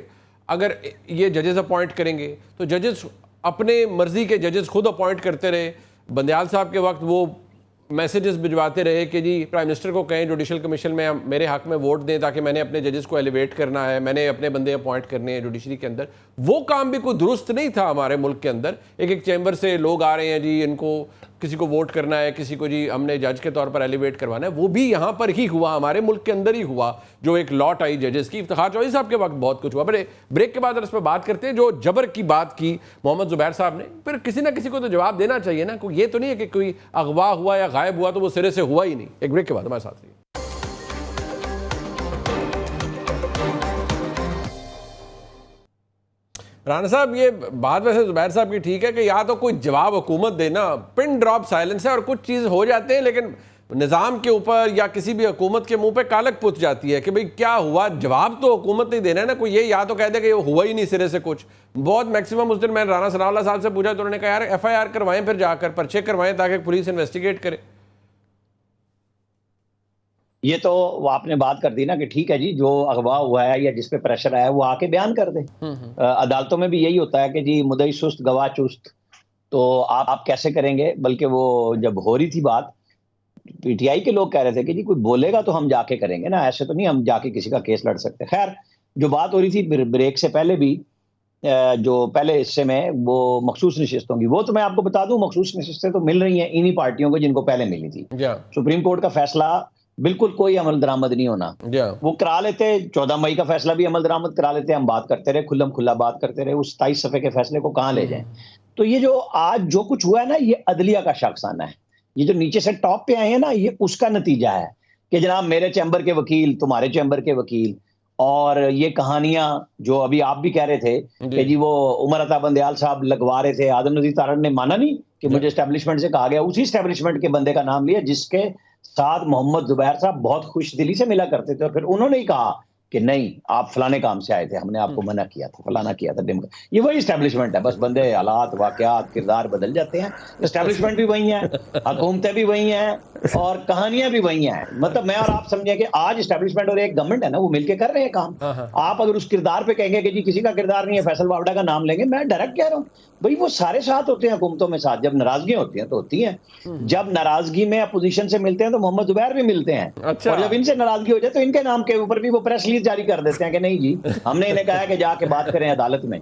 اگر یہ ججز اپوائنٹ کریں گے تو ججز اپنے مرضی کے ججز خود اپوائنٹ کرتے رہے. بندیال صاحب کے وقت وہ میسیجز بھجواتے رہے کہ جی پرائم منسٹر کو کہیں جوڈیشل کمیشن میں میرے حق میں ووٹ دیں تاکہ میں نے اپنے ججز کو ایلیویٹ کرنا ہے, میں نے اپنے بندے اپوائنٹ کرنے ہیں جوڈیشری کے اندر. وہ کام بھی کوئی درست نہیں تھا ہمارے ملک کے اندر. ایک چیمبر سے لوگ آ رہے ہیں جی ان کو کسی کو ووٹ کرنا ہے, کسی کو جی ہم نے جج کے طور پر ایلیویٹ کروانا ہے. وہ بھی یہاں پر ہی ہوا, ہمارے ملک کے اندر ہی ہوا, جو ایک لاٹ آئی ججز کی. افتخار چوہدری صاحب کے وقت بہت کچھ ہوا. بریک کے بعد اس پہ بات کرتے ہیں. جو جبر کی بات کی محمد زبیر صاحب نے, پھر کسی نہ کسی کو تو جواب دینا چاہیے نا. یہ تو نہیں ہے کہ کوئی اغوا ہوا یا غائب ہوا تو وہ سرے سے ہوا ہی نہیں. ایک بریک کے بعد ہمارے ساتھ رہیے. رانا صاحب یہ بات ویسے زبیر صاحب کی ٹھیک ہے کہ یا تو کوئی جواب حکومت دینا, پن ڈراپ سائلنس ہے, اور کچھ چیز ہو جاتے ہیں لیکن نظام کے اوپر یا کسی بھی حکومت کے منہ پہ کالک پوت جاتی ہے کہ بھئی کیا ہوا, جواب تو حکومت نہیں دینا ہے نا. کوئی یہ یا تو کہہ دے کہ یہ ہوا ہی نہیں سرے سے کچھ. بہت میکسیمم اس دن میں رانا ثناء اللہ صاحب سے پوچھا تو انہوں نے کہا یار ایف آئی آر کروائیں, پھر جا کر پرچے کروائیں تاکہ پولیس انویسٹیگیٹ کرے. یہ تو وہ آپ نے بات کر دی نا کہ ٹھیک ہے جی جو اغوا ہوا ہے یا جس پہ پریشر آیا ہے وہ آ کے بیان کر دے. عدالتوں میں بھی یہی ہوتا ہے کہ جی مدعی سست گواہ چست, تو آپ کیسے کریں گے. بلکہ وہ جب ہو رہی تھی بات, پی ٹی آئی کے لوگ کہہ رہے تھے کہ جی کوئی بولے گا تو ہم جا کے کریں گے نا, ایسے تو نہیں ہم جا کے کسی کا کیس لڑ سکتے. خیر جو بات ہو رہی تھی بریک سے پہلے بھی, جو پہلے حصے میں وہ مخصوص نشستوں کی, وہ تو میں آپ کو بتا دوں مخصوص نشستیں تو مل رہی ہیں انہی پارٹیوں کو جن کو پہلے ملی تھی. سپریم کورٹ کا فیصلہ بالکل کوئی عمل درآمد نہیں ہونا. وہ کرا لیتے, 14 مئی کا فیصلہ بھی عمل درآمد کرا لیتے, ہم بات کرتے رہے کھلم کھلا بات کرتے رہے, اس 27 صفحے کے فیصلے کو کہاں لے جائیں. تو یہ جو آج جو کچھ ہوا ہے نا, یہ عدلیہ کا شاخسانہ ہے. یہ جو نیچے سے ٹاپ پہ آئے ہیں نا, یہ اس کا نتیجہ ہے کہ جناب میرے چیمبر کے وکیل, تمہارے چیمبر کے وکیل, اور یہ کہانیاں جو ابھی آپ بھی کہہ رہے تھے کہ جی وہ عمر عطا بندیال صاحب لگوا رہے تھے, آدم نذیر تارڑ نے مانا نہیں کہ مجھے اسٹیبلشمنٹ سے کہا گیا, اسی اسٹیبلشمنٹ کے بندے کا نام لیا جس کے ساتھ محمد زبیر صاحب بہت خوش دلی سے ملا کرتے تھے, اور پھر انہوں نے ہی کہا کہ نہیں آپ فلانے کام سے آئے تھے, ہم نے آپ کو منع کیا تھا, فلانا کیا تھا, یہ وہی اسٹیبلشمنٹ ہے. بس بندے حالات واقعات کردار بدل جاتے ہیں, اسٹیبلشمنٹ بھی وہی ہیں, حکومتیں بھی وہی ہیں, اور کہانیاں بھی وہی ہیں. مطلب میں اور آپ سمجھیں کہ آج اسٹیبلشمنٹ اور ایک گورنمنٹ ہے نا, وہ مل کے کر رہے ہیں کام. آپ اگر اس کردار پہ کہیں گے کہ جی کسی کا کردار نہیں ہے, فیصل واوڈا کا نام لیں گے, میں ڈائریکٹ کہہ رہا ہوں بھائی وہ سارے ساتھ ہوتے ہیں حکومتوں میں ساتھ. جب ناراضگیاں ہوتی ہیں تو ہوتی ہیں, جب ناراضگی میں اپوزیشن سے ملتے ہیں تو محمد زبیر بھی ملتے ہیں, اور جب ان سے ناراضگی ہو جائے تو ان کے نام کے اوپر بھی وہ پریس ریلیز جاری کر دیتے ہیں کہ نہیں جی ہم نے انہیں کہا کہ جا کے بات کریں عدالت میں.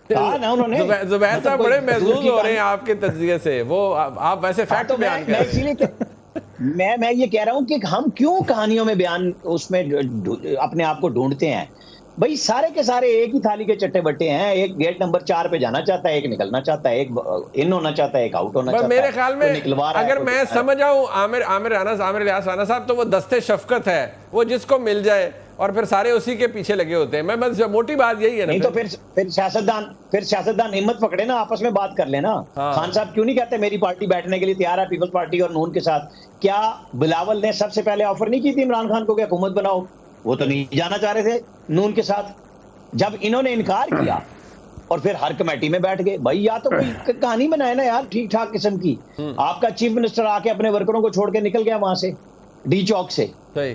کہا نا انہوں نے. زبیر صاحب بڑے محظوظ ہو رہے ہیں آپ کے تجزیے سے, وہ آپ ویسے فیکٹ بیان کر رہے ہیں. میں یہ کہہ رہا ہوں کہ ہم کیوں کہانیوں میں بیان اس میں اپنے آپ کو ڈھونڈتے ہیں. بھائی سارے کے سارے ایک ہی تھالی کے چٹے بٹے ہیں, ایک گیٹ نمبر 4 پہ جانا چاہتا ہے, ایک نکلنا چاہتا ہے, ایک ان ہونا چاہتا ہے, ایک آؤٹ ہونا چاہتا ہے. میرے خیال میں اگر میں سمجھ آؤں عامر الیاس رانا صاحب, تو وہ دستے شفقت ہے, وہ جس کو مل جائے اور پھر سارے اسی کے پیچھے لگے ہوتے ہیں. میں بس موٹی بات یہی ہے نا. نہیں تو پھر سیاستدان ہمت پکڑے نا, آپس میں بات کر لیں نا. خان صاحب کیوں نہیں کہتے میری پارٹی بیٹھنے کے لیے تیار ہے پیپلز پارٹی اور نون کے ساتھ. کیا بلاول نے سب سے پہلے آفر نہیں کی تھی عمران خان کو کہ حکومت بناؤ؟ وہ تو نہیں جانا چاہ رہے تھے نون کے ساتھ. جب انہوں نے انکار کیا اور پھر ہر کمیٹی میں بیٹھ گئے, بھائی یا تو کوئی کہانی بنائے نا یار ٹھیک ٹھاک قسم کی. آپ کا چیف منسٹر آ کے اپنے ورکروں کو چھوڑ کے نکل گیا وہاں سے, ڈی چوک سے.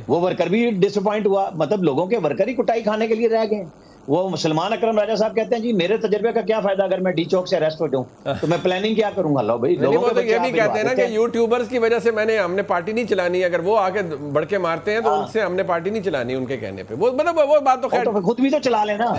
وہ ورکر بھی ڈس اپوائنٹ ہوا, مطلب لوگوں کے ورکر ہی کٹائی کھانے کے لیے رہ گئے. وہ سلمان اکرم راجہ صاحب کہتے ہیں جی میرے تجربے کا کیا فائدہ اگر میں ڈی چوک سے اریسٹ ہو جاؤں تو میں پلاننگ کیا کروں گا. لو بھائی لوگوں کو یہ بھی کہتے ہیں نا کہ یوٹیوبرز کی وجہ سے ہم نے پارٹی نہیں چلانی, اگر وہ آ کے بڑھ کے مارتے ہیں تو ان سے ہم نے پارٹی نہیں چلانی ان کے کہنے پہ. وہ مطلب وہ بات تو خیر خود بھی تو چلا لینا.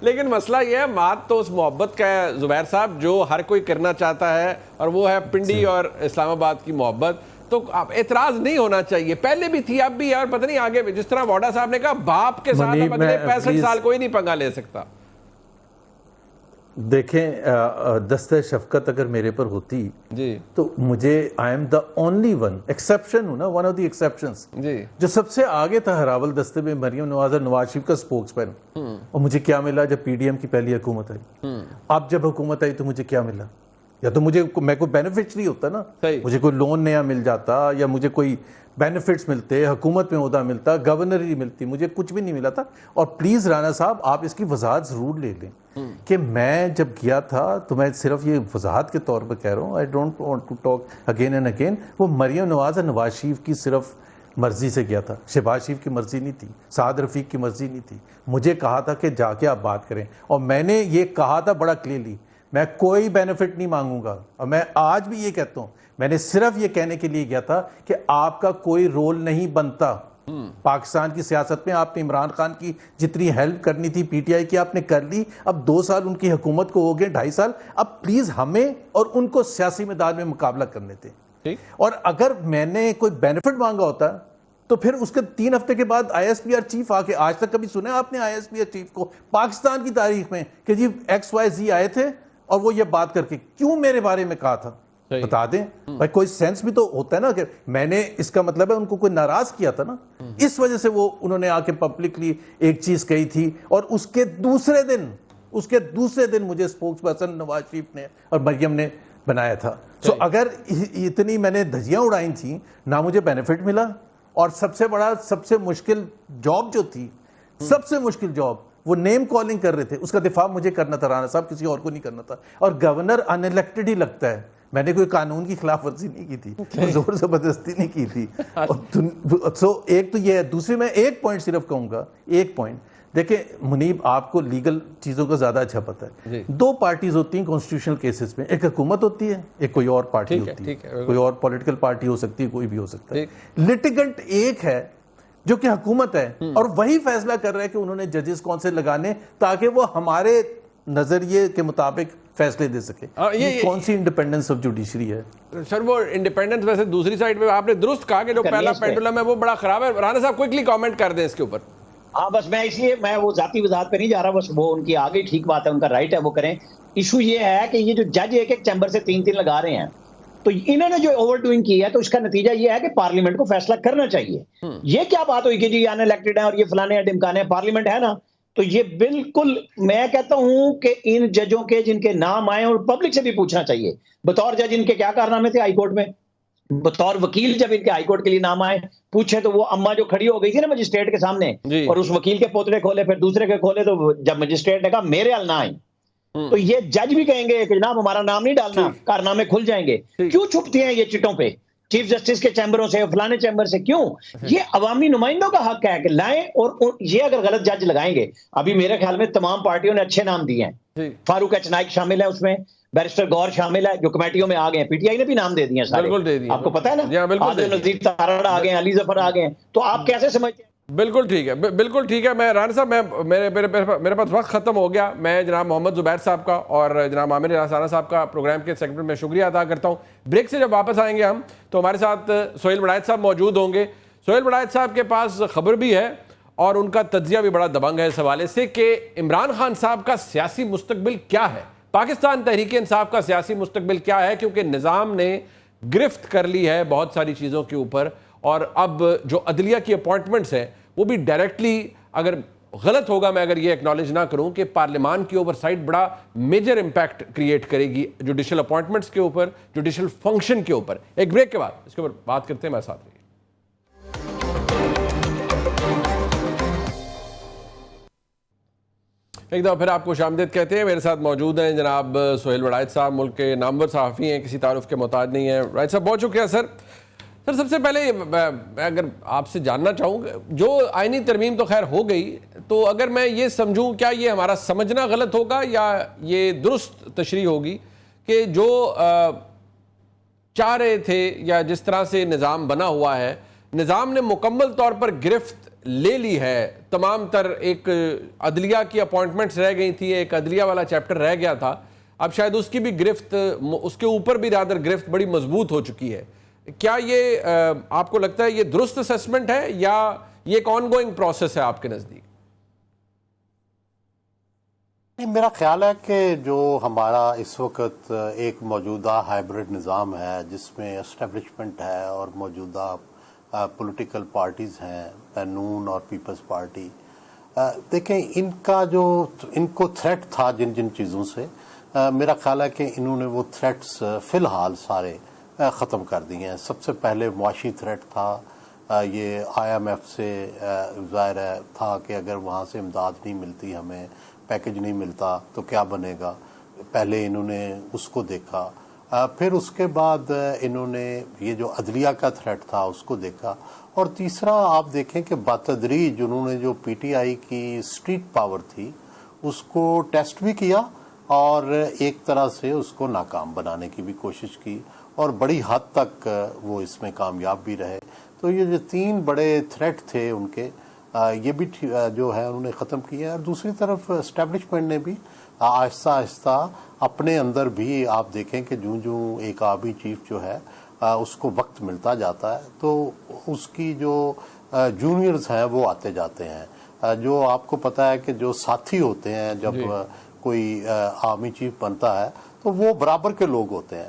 لیکن مسئلہ یہ ہے مات تو اس محبت کا ہے زبیر صاحب جو ہر کوئی کرنا چاہتا ہے, اور وہ ہے پنڈی اور اسلام آباد کی محبت. تو اعتراض نہیں ہونا چاہیے, پہلے بھی تھی اب بھی, اور پتہ نہیں آگے بھی. جس طرح واڈا صاحب نے کہا باپ کے ساتھ اب اگلے 65 سال کوئی نہیں پنگا لے سکتا. دیکھیں دستہ شفقت اگر میرے پر ہوتی جی تو مجھے I am the only one exception ہوں نا, ون آف دی ایکسیپشنز جو سب سے آگے تھا ہراول دستے میں مریم نواز اور نواز شریف کا سپوکس پرسن. اور مجھے کیا ملا جب پی ڈی ایم کی پہلی حکومت آئی؟ اب جب حکومت آئی تو مجھے کیا ملا؟ یا تو میں کوئی بینیفیشری ہوتا نا, مجھے کوئی لون نیا مل جاتا یا مجھے کوئی بینیفٹس ملتے, حکومت میں عہدہ ملتا, گورنری ملتی, مجھے کچھ بھی نہیں ملا تھا. اور پلیز رانا صاحب آپ اس کی وضاحت ضرور لے لیں کہ میں جب گیا تھا تو میں صرف یہ وضاحت کے طور پر کہہ رہا ہوں, I don't want to talk again and again, وہ مریم نواز اور نواز شریف کی صرف مرضی سے گیا تھا, شہباز شریف کی مرضی نہیں تھی, سعد رفیق کی مرضی نہیں تھی. مجھے کہا تھا کہ جا کے آپ بات کریں, اور میں نے یہ کہا تھا بڑا کلیئرلی, میں کوئی بینیفٹ نہیں مانگوں گا. اور میں آج بھی یہ کہتا ہوں, میں نے صرف یہ کہنے کے لیے گیا تھا کہ آپ کا کوئی رول نہیں بنتا پاکستان کی سیاست میں. آپ نے عمران خان کی جتنی ہیلپ کرنی تھی پی ٹی آئی کی آپ نے کر لی, اب 2 سال ان کی حکومت کو ہو گئے, 2.5 سال, اب پلیز ہمیں اور ان کو سیاسی میدان میں مقابلہ کرنے دیں. اور اگر میں نے کوئی بینیفٹ مانگا ہوتا تو پھر اس کے 3 ہفتے کے بعد I S P R chief آ کے, آج تک کبھی سنا ہے آپ نے I S P R chief کو پاکستان کی تاریخ میں کہ جی XYZ آئے تھے اور وہ یہ بات کر کے کیوں میرے بارے میں کہا تھا, بتا دیں بھائی. کوئی سینس بھی تو ہوتا ہے نا کہ میں نے, اس کا مطلب ہے ان کو کوئی ناراض کیا تھا نا, اس وجہ سے وہ انہوں نے آ کے پبلکلی ایک چیز کہی تھی, اور اس کے دوسرے دن مجھے اسپوکس پرسن نواز شریف نے اور مریم نے بنایا تھا. سو اگر اتنی میں نے دھجیاں اڑائی تھیں, نہ مجھے بینیفٹ ملا, اور سب سے مشکل جاب جو تھی, سب سے مشکل جاب وہ نیم کالنگ کر رہے تھے, اس کا دفاع مجھے کرنا تھا رانا صاحب, کسی اور کو نہیں کرنا تھا. اور گورنر ان الیکٹڈ ہی لگتا ہے, میں نے کوئی قانون کی خلاف ورزی نہیں کی تھی, زور زبردستی نہیں کی تھی. سو ایک تو یہ ہے. دوسری میں ایک پوائنٹ صرف کہوں گا, ایک پوائنٹ دیکھیں منیب, آپ کو لیگل چیزوں کا زیادہ اچھا پتہ ہے. 2 پارٹیز ہوتی ہیں کانسٹیٹیوشنل کیسز میں, ایک حکومت ہوتی ہے, ایک کوئی اور پارٹی ہوتی ہے, کوئی اور پولیٹیکل پارٹی ہو سکتی ہے, کوئی بھی ہو سکتا ہے. لٹیگنٹ ایک ہے جو کہ حکومت ہے, اور وہی فیصلہ کر رہا ہے کہ انہوں نے ججز کون سے لگانے تاکہ وہ ہمارے نظریے کے مطابق فیصلے دے سکے. یہ کون سی انڈیپینڈنس آف جوڈیشری ہے سر؟ وہ انڈیپینڈنس ویسے دوسری سائڈ پہ آپ نے درست کہا کہ جو پہلا پینڈولم ہے وہ بڑا خراب ہے. رانا صاحب کوئکلی کامنٹ کر دیں اس کے اوپر. ہاں بس میں اس لیے میں وہ ذاتی وضاحت پہ نہیں جا رہا, بس وہ ان کی آگے ٹھیک بات ہے, ان کا رائٹ ہے, وہ کریں. ایشو یہ ہے کہ یہ جو جج ایک چیمبر سے 3 لگا رہے ہیں, تو انہوں نے جو اوور ڈوئنگ کی ہے تو اس کا نتیجہ یہ ہے کہ پارلیمنٹ کو فیصلہ کرنا چاہیے. یہ کیا بات ہوئی کہ جی ان الیکٹڈ ہیں اور یہ فلانے ڈمکانے ہیں, پارلیمنٹ ہے نا. تو یہ بالکل میں کہتا ہوں کہ ان ججوں کے جن کے نام آئے اور پبلک سے بھی پوچھنا چاہیے بطور جج ان کے کیا کارنامے تھے ہائی کورٹ میں, بطور وکیل جب ان کے ہائی کورٹ کے لیے نام آئے پوچھے تو وہ اما جو کھڑی ہو گئی تھی نا مجسٹریٹ کے سامنے, اور اس وکیل کے پوتڑے کھولے پھر دوسرے کے کھولے, تو جب مجسٹریٹ نے کہا میرے حل نہ آئیں, تو یہ جج بھی کہیں گے کہ جناب ہمارا نام نہیں ڈالنا, کارنامے کھل جائیں گے. کیوں چھپتی ہیں یہ چٹوں پہ چیف جسٹس کے چیمبروں سے, فلانے چیمبر سے؟ کیوں؟ یہ عوامی نمائندوں کا حق ہے کہ لائیں, اور یہ اگر غلط جج لگائیں گے, ابھی میرے خیال میں تمام پارٹیوں نے اچھے نام دیے ہیں, فاروق ایچ نائک شامل ہے اس میں, بیرسٹر گور شامل ہے جو کمیٹیوں میں آ گئے ہیں, پی ٹی آئی نے بھی نام دے دیے ہیں سارے, آپ کو پتہ ہے نا, عادل نذیر تارڑ آ گئے ہیں, علی ظفر آ گئے ہیں. تو آپ کیسے سمجھتے ہیں؟ بالکل ٹھیک ہے, بالکل ٹھیک ہے. میں رانا صاحب میرے پاس وقت ختم ہو گیا. میں جناب محمد زبیر صاحب کا اور جناب عامر رانا صاحب کا پروگرام کے سیگمنٹ میں شکریہ ادا کرتا ہوں. بریک سے جب واپس آئیں گے ہم تو ہمارے ساتھ سہیل وڑائچ صاحب موجود ہوں گے. سہیل وڑائچ صاحب کے پاس خبر بھی ہے اور ان کا تجزیہ بھی بڑا دبنگ ہے اس حوالے سے کہ عمران خان صاحب کا سیاسی مستقبل کیا ہے, پاکستان تحریک انصاف کا سیاسی مستقبل کیا ہے, کیونکہ نظام نے گرفت کر لی ہے بہت ساری چیزوں کے اوپر, اور اب جو عدلیہ کی اپوائنٹمنٹس ہیں وہ بھی ڈائریکٹلی, اگر غلط ہوگا میں اگر یہ ایکنالج نہ کروں, کہ پارلیمان کی اوور سائٹ بڑا میجر امپیکٹ کریٹ کرے گی جوڈیشل اپوائنٹمنٹس کے اوپر, جوڈیشل فنکشن کے اوپر. ایک بریک کے بعد اس کے اوپر بات کرتے ہیں, میں ساتھ رہیے. ایک دفعہ پھر آپ کو خوش آمدید کہتے ہیں. میرے ساتھ موجود ہیں جناب سہیل وڑائچ صاحب, ملک کے نامور صحافی ہیں, کسی تعارف کے محتاج نہیں ہیں. وڑائچ صاحب بہت شکریہ سر. سب سے پہلے اگر آپ سے جاننا چاہوں, جو آئینی ترمیم تو خیر ہو گئی, تو اگر میں یہ سمجھوں کیا یہ ہمارا سمجھنا غلط ہوگا یا یہ درست تشریح ہوگی کہ جو چاہ رہے تھے یا جس طرح سے نظام بنا ہوا ہے, نظام نے مکمل طور پر گرفت لے لی ہے, تمام تر ایک عدلیہ کی اپوائنٹمنٹس رہ گئی تھی, ایک عدلیہ والا چیپٹر رہ گیا تھا, اب شاید اس کی بھی گرفت, اس کے اوپر بھی رادر گرفت بڑی مضبوط ہو چکی ہے. کیا یہ آپ کو لگتا ہے یہ درست اسیسمنٹ ہے یا یہ ایک آن گوئنگ پروسیس ہے آپ کے نزدیک؟ میرا خیال ہے کہ جو ہمارا اس وقت ایک موجودہ ہائبرڈ نظام ہے جس میں اسٹیبلشمنٹ ہے اور موجودہ پولیٹیکل پارٹیز ہیں, نون اور پیپلز پارٹی, دیکھیں ان کا جو ان کو تھریٹ تھا جن چیزوں سے, میرا خیال ہے کہ انہوں نے وہ تھریٹس فی الحال سارے ختم کر دیے ہیں. سب سے پہلے معاشی تھریٹ تھا, یہ IMF سے ظاہر ہے تھا کہ اگر وہاں سے امداد نہیں ملتی, ہمیں پیکج نہیں ملتا تو کیا بنے گا. پہلے انہوں نے اس کو دیکھا, پھر اس کے بعد انہوں نے یہ جو عدلیہ کا تھریٹ تھا اس کو دیکھا, اور تیسرا آپ دیکھیں کہ بتدریج انہوں نے جو PTI کی اسٹریٹ پاور تھی اس کو ٹیسٹ بھی کیا اور ایک طرح سے اس کو ناکام بنانے کی بھی کوشش کی, اور بڑی حد تک وہ اس میں کامیاب بھی رہے. تو یہ جو 3 بڑے تھریٹ تھے ان کے, یہ بھی جو ہے انہوں نے ختم کیا. اور دوسری طرف اسٹیبلشمنٹ نے بھی آہستہ آہستہ اپنے اندر بھی آپ دیکھیں کہ جوں ایک آرمی چیف جو ہے اس کو وقت ملتا جاتا ہے تو اس کی جو جونیئرز ہیں وہ آتے جاتے ہیں. جو آپ کو پتہ ہے کہ جو ساتھی ہوتے ہیں جب کوئی آرمی چیف بنتا ہے تو وہ برابر کے لوگ ہوتے ہیں,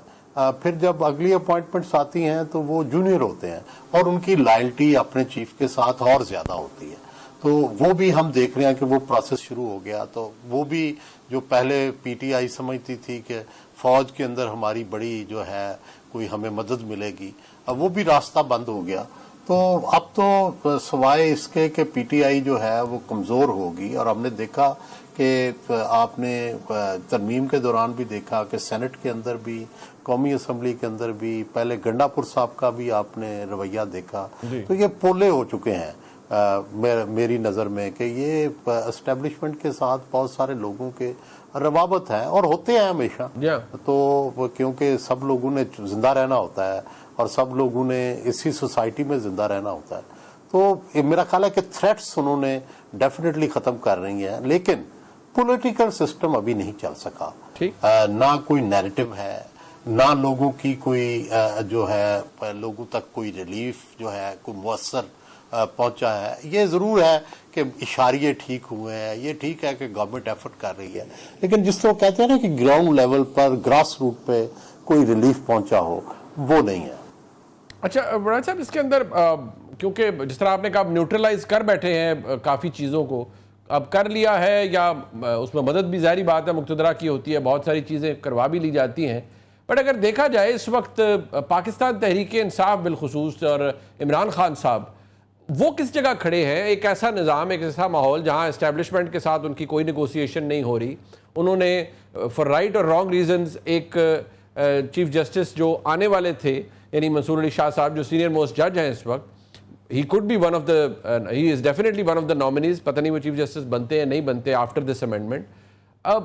پھر جب اگلی اپوائنٹمنٹس آتی ہیں تو وہ جونیئر ہوتے ہیں اور ان کی لائلٹی اپنے چیف کے ساتھ اور زیادہ ہوتی ہے. تو وہ بھی ہم دیکھ رہے ہیں کہ وہ پروسیس شروع ہو گیا. تو وہ بھی جو پہلے PTI سمجھتی تھی کہ فوج کے اندر ہماری بڑی جو ہے کوئی ہمیں مدد ملے گی, اب وہ بھی راستہ بند ہو گیا. تو اب تو سوائے اس کے کہ PTI جو ہے وہ کمزور ہوگی, اور ہم نے دیکھا کہ آپ نے ترمیم کے دوران بھی دیکھا کہ سینٹ کے اندر بھی, قومی اسمبلی کے اندر بھی, پہلے گنڈا پور صاحب کا بھی آپ نے رویہ دیکھا. تو یہ پولے ہو چکے ہیں میری نظر میں کہ یہ اسٹیبلشمنٹ کے ساتھ بہت سارے لوگوں کے روابط ہیں اور ہوتے ہیں ہمیشہ. تو کیونکہ سب لوگوں نے زندہ رہنا ہوتا ہے اور سب لوگوں نے اسی سوسائٹی میں زندہ رہنا ہوتا ہے. تو میرا خیال ہے کہ تھریٹس انہوں نے ڈیفینیٹلی ختم کر رہی ہیں, لیکن پولیٹیکل سسٹم ابھی نہیں چل سکا. نہ کوئی نیریٹو ہے, نہ لوگوں کی کوئی جو ہے لوگوں تک کوئی ریلیف جو ہے کوئی مؤثر پہنچا ہے. یہ ضرور ہے کہ اشاریے ٹھیک ہوئے ہیں, یہ ٹھیک ہے کہ گورنمنٹ ایفرٹ کر رہی ہے, لیکن جس طرح کہتے ہیں نا کہ گراؤنڈ لیول پر گراس روٹ پہ کوئی ریلیف پہنچا ہو, وہ نہیں ہے. اچھا بران صاحب, اس کے اندر کیونکہ جس طرح آپ نے کہا نیوٹرلائز کر بیٹھے ہیں کافی چیزوں کو, اب کر لیا ہے یا اس میں مدد بھی ظاہری بات ہے مقتدرہ کی ہوتی ہے, بہت ساری چیزیں کروا بھی لی جاتی ہیں, بٹ اگر دیکھا جائے اس وقت پاکستان تحریک انصاف بالخصوص اور عمران خان صاحب وہ کس جگہ کھڑے ہیں؟ ایک ایسا نظام, ایک ایسا ماحول جہاں اسٹیبلشمنٹ کے ساتھ ان کی کوئی نیگوسیشن نہیں ہو رہی. انہوں نے فار رائٹ اور رانگ ریزنز ایک چیف جسٹس جو آنے والے تھے, یعنی منصور علی شاہ صاحب جو سینئر موسٹ جج ہیں اس وقت, he could be one of the he is definitely one of the nominees, پتہ نہیں وہ چیف جسٹس بنتے ہیں نہیں بنتے آفٹر دس امینڈمنٹ. اب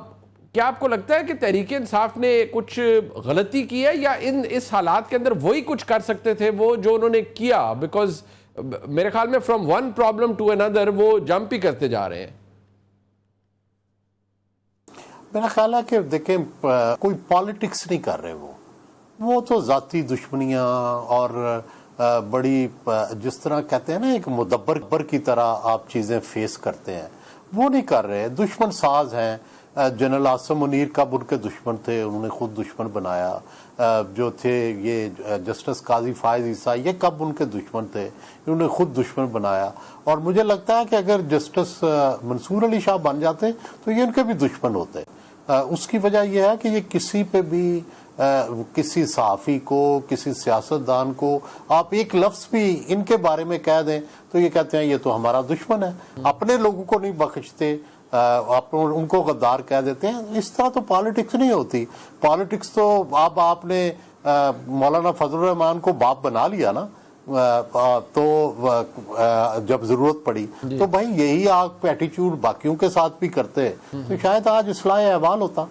کیا آپ کو لگتا ہے کہ تحریک انصاف نے کچھ غلطی کی ہے یا اس حالات کے اندر وہی کچھ کر سکتے تھے وہ جو انہوں نے کیا؟ بیکاز میرے خیال میں فرام ون پرابلم ٹو اندر وہ جمپ ہی کرتے جا رہے ہیں. میرا خیال ہے کہ دیکھیں کوئی پالیٹکس نہیں کر رہے, وہ تو ذاتی دشمنیاں اور بڑی جس طرح کہتے ہیں نا ایک مدبر کی طرح آپ چیزیں فیس کرتے ہیں, وہ نہیں کر رہے. دشمن ساز ہیں. جنرل عاصم منیر کب ان کے دشمن تھے, انہوں نے خود دشمن بنایا. جو تھے یہ جسٹس قاضی فائز عیسیٰ, یہ کب ان کے دشمن تھے, انہوں نے خود دشمن بنایا. اور مجھے لگتا ہے کہ اگر جسٹس منصور علی شاہ بن جاتے تو یہ ان کے بھی دشمن ہوتے. اس کی وجہ یہ ہے کہ یہ کسی پہ بھی کسی صحافی کو, کسی سیاستدان کو آپ ایک لفظ بھی ان کے بارے میں کہہ دیں تو یہ کہتے ہیں یہ تو ہمارا دشمن ہے. اپنے لوگوں کو نہیں بخشتے, ان کو غدار کہہ دیتے ہیں. اس طرح تو پالیٹکس نہیں ہوتی. پالیٹکس تو اب آپ نے مولانا فضل الرحمان کو باپ بنا لیا نا, تو جب ضرورت پڑی تو بھائی یہی آپ ایٹیچیوڈ باقیوں کے ساتھ بھی کرتے تو شاید آج اصلاح احوال ہوتا.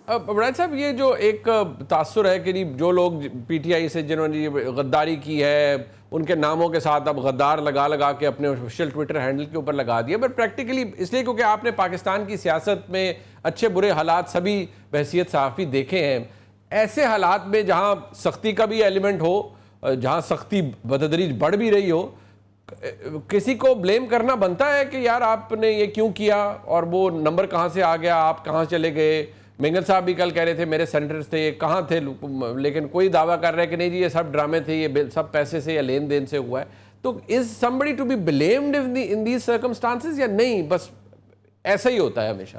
بران صاحب یہ جو ایک تاثر ہے کہ جو لوگ PTI سے جنہوں نے غداری کی ہے ان کے ناموں کے ساتھ اب غدار لگا کے اپنے آفیشیل ٹویٹر ہینڈل کے اوپر لگا دیا, بٹ پریکٹیکلی اس لیے کیونکہ آپ نے پاکستان کی سیاست میں اچھے برے حالات سبھی بحیثیت صحافی دیکھے ہیں. ایسے حالات میں جہاں سختی کا بھی ایلیمنٹ ہو, جہاں سختی بتدریج بڑھ بھی رہی ہو, کسی کو بلیم کرنا بنتا ہے کہ یار آپ نے یہ کیوں کیا اور وہ نمبر کہاں سے آ گیا, آپ کہاں چلے گئے. مینگل صاحب بھی کل کہہ رہے تھے میرے سینیٹرز تھے, یہ کہاں تھے, لیکن کوئی دعویٰ کر رہا ہے کہ نہیں جی یہ سب ڈرامے تھے, یہ سب پیسے سے یا لین دین سے ہوا ہے. تو از somebody to be blamed in these circumstances یا نہیں, بس ایسا ہی ہوتا ہے ہمیشہ؟